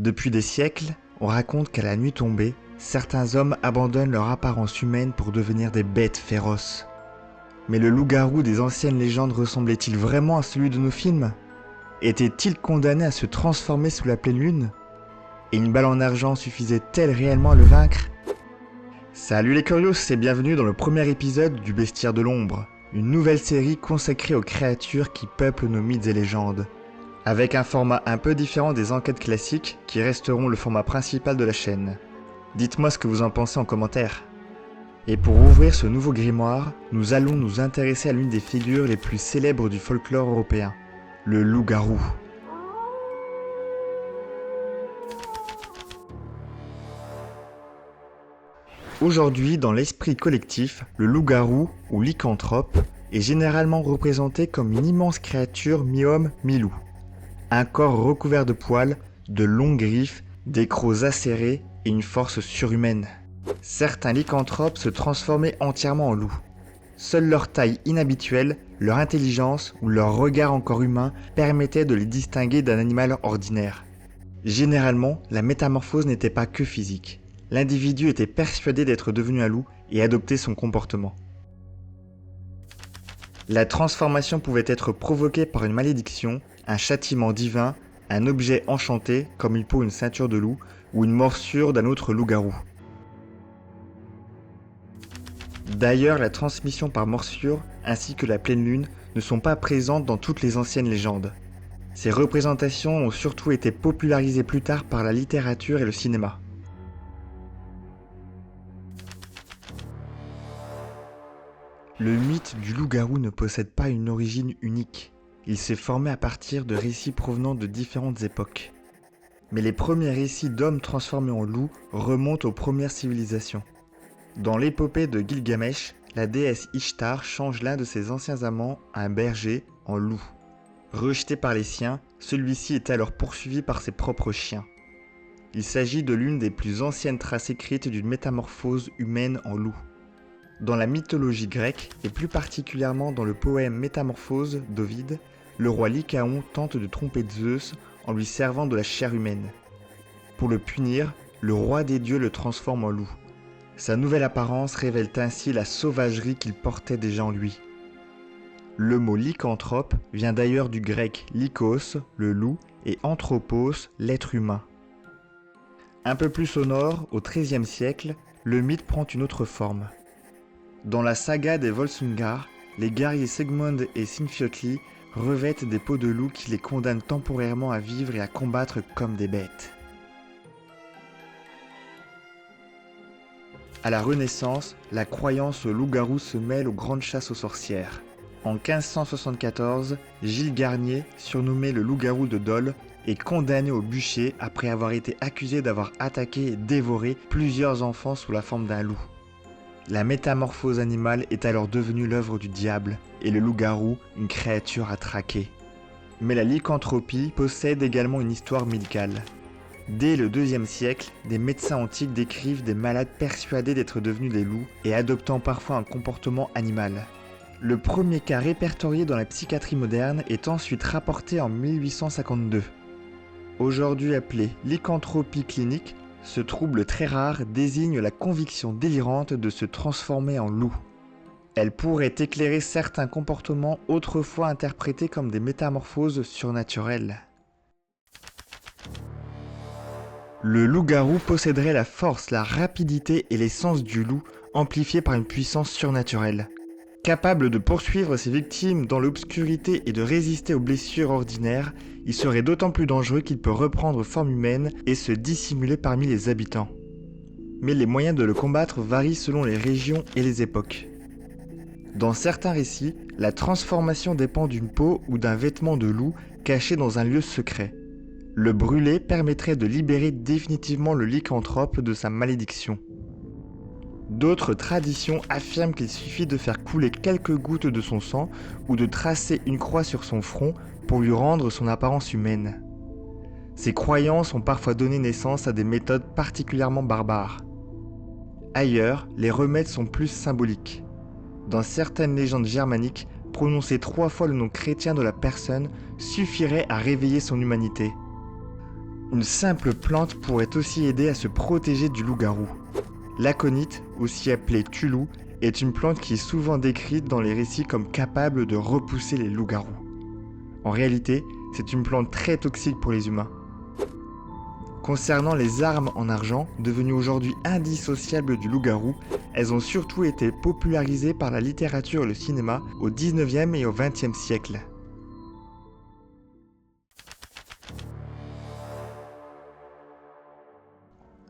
Depuis des siècles, on raconte qu'à la nuit tombée, certains hommes abandonnent leur apparence humaine pour devenir des bêtes féroces. Mais le loup-garou des anciennes légendes ressemblait-il vraiment à celui de nos films? Était-il condamné à se transformer sous la pleine lune? Et une balle en argent suffisait-elle réellement à le vaincre? Salut les curios et bienvenue dans le premier épisode du Bestiaire de l'Ombre, une nouvelle série consacrée aux créatures qui peuplent nos mythes et légendes. Avec un format un peu différent des enquêtes classiques qui resteront le format principal de la chaîne. Dites-moi ce que vous en pensez en commentaire. Et pour ouvrir ce nouveau grimoire, nous allons nous intéresser à l'une des figures les plus célèbres du folklore européen, le loup-garou. Aujourd'hui, dans l'esprit collectif, le loup-garou, ou lycanthrope, est généralement représenté comme une immense créature mi-homme, mi-loup. Un corps recouvert de poils, de longues griffes, des crocs acérés et une force surhumaine. Certains lycanthropes se transformaient entièrement en loups. Seule leur taille inhabituelle, leur intelligence ou leur regard encore humain permettaient de les distinguer d'un animal ordinaire. Généralement, la métamorphose n'était pas que physique. L'individu était persuadé d'être devenu un loup et adoptait son comportement. La transformation pouvait être provoquée par une malédiction, un châtiment divin, un objet enchanté comme une peau ou une ceinture de loup ou une morsure d'un autre loup-garou. D'ailleurs, la transmission par morsure ainsi que la pleine lune ne sont pas présentes dans toutes les anciennes légendes. Ces représentations ont surtout été popularisées plus tard par la littérature et le cinéma. Le mythe du loup-garou ne possède pas une origine unique. Il s'est formé à partir de récits provenant de différentes époques. Mais les premiers récits d'hommes transformés en loups remontent aux premières civilisations. Dans l'épopée de Gilgamesh, la déesse Ishtar change l'un de ses anciens amants, un berger, en loup. Rejeté par les siens, celui-ci est alors poursuivi par ses propres chiens. Il s'agit de l'une des plus anciennes traces écrites d'une métamorphose humaine en loup. Dans la mythologie grecque, et plus particulièrement dans le poème Métamorphose d'Ovide, le roi Lycaon tente de tromper Zeus en lui servant de la chair humaine. Pour le punir, le roi des dieux le transforme en loup. Sa nouvelle apparence révèle ainsi la sauvagerie qu'il portait déjà en lui. Le mot lycanthrope vient d'ailleurs du grec lykos, le loup, et anthropos, l'être humain. Un peu plus au nord, au XIIIe siècle, le mythe prend une autre forme. Dans la saga des Volsungar, les guerriers Sigmund et Sinfjotli revêtent des peaux de loup qui les condamnent temporairement à vivre et à combattre comme des bêtes. À la Renaissance, la croyance au loup-garou se mêle aux grandes chasses aux sorcières. En 1574, Gilles Garnier, surnommé le loup-garou de Dole, est condamné au bûcher après avoir été accusé d'avoir attaqué et dévoré plusieurs enfants sous la forme d'un loup. La métamorphose animale est alors devenue l'œuvre du diable et le loup-garou une créature à traquer. Mais la lycanthropie possède également une histoire médicale. Dès le IIe siècle, des médecins antiques décrivent des malades persuadés d'être devenus des loups et adoptant parfois un comportement animal. Le premier cas répertorié dans la psychiatrie moderne est ensuite rapporté en 1852. Aujourd'hui appelé lycanthropie clinique, ce trouble très rare désigne la conviction délirante de se transformer en loup. Elle pourrait éclairer certains comportements autrefois interprétés comme des métamorphoses surnaturelles. Le loup-garou posséderait la force, la rapidité et les sens du loup, amplifiés par une puissance surnaturelle. Capable de poursuivre ses victimes dans l'obscurité et de résister aux blessures ordinaires, il serait d'autant plus dangereux qu'il peut reprendre forme humaine et se dissimuler parmi les habitants. Mais les moyens de le combattre varient selon les régions et les époques. Dans certains récits, la transformation dépend d'une peau ou d'un vêtement de loup caché dans un lieu secret. Le brûler permettrait de libérer définitivement le lycanthrope de sa malédiction. D'autres traditions affirment qu'il suffit de faire couler quelques gouttes de son sang ou de tracer une croix sur son front pour lui rendre son apparence humaine. Ces croyances ont parfois donné naissance à des méthodes particulièrement barbares. Ailleurs, les remèdes sont plus symboliques. Dans certaines légendes germaniques, prononcer 3 fois le nom chrétien de la personne suffirait à réveiller son humanité. Une simple plante pourrait aussi aider à se protéger du loup-garou. L'aconite, aussi appelée tulou, est une plante qui est souvent décrite dans les récits comme capable de repousser les loups-garous. En réalité, c'est une plante très toxique pour les humains. Concernant les armes en argent, devenues aujourd'hui indissociables du loup-garou, elles ont surtout été popularisées par la littérature et le cinéma au 19e et au 20e siècle.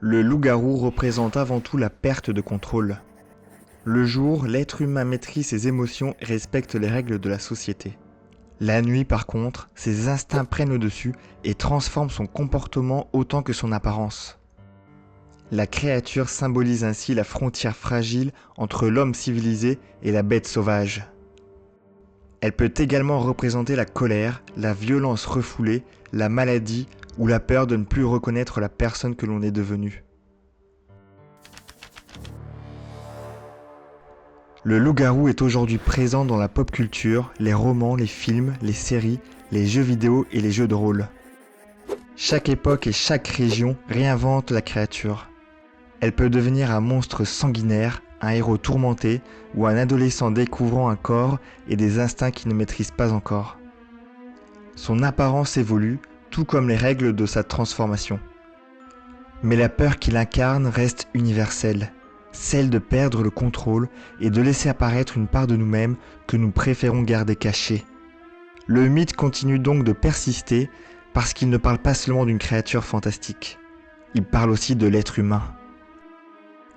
Le loup-garou représente avant tout la perte de contrôle. Le jour, l'être humain maîtrise ses émotions et respecte les règles de la société. La nuit, par contre, ses instincts prennent le dessus et transforment son comportement autant que son apparence. La créature symbolise ainsi la frontière fragile entre l'homme civilisé et la bête sauvage. Elle peut également représenter la colère, la violence refoulée, la maladie ou la peur de ne plus reconnaître la personne que l'on est devenu. Le loup-garou est aujourd'hui présent dans la pop culture, les romans, les films, les séries, les jeux vidéo et les jeux de rôle. Chaque époque et chaque région réinvente la créature. Elle peut devenir un monstre sanguinaire, un héros tourmenté ou un adolescent découvrant un corps et des instincts qu'il ne maîtrise pas encore. Son apparence évolue, tout comme les règles de sa transformation. Mais la peur qu'il incarne reste universelle, celle de perdre le contrôle et de laisser apparaître une part de nous-mêmes que nous préférons garder cachée. Le mythe continue donc de persister parce qu'il ne parle pas seulement d'une créature fantastique, il parle aussi de l'être humain.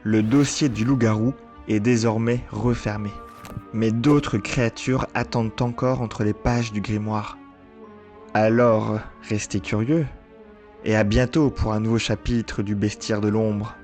Le dossier du loup-garou est désormais refermé, mais d'autres créatures attendent encore entre les pages du grimoire. Alors, restez curieux, et à bientôt pour un nouveau chapitre du Bestiaire de l'ombre.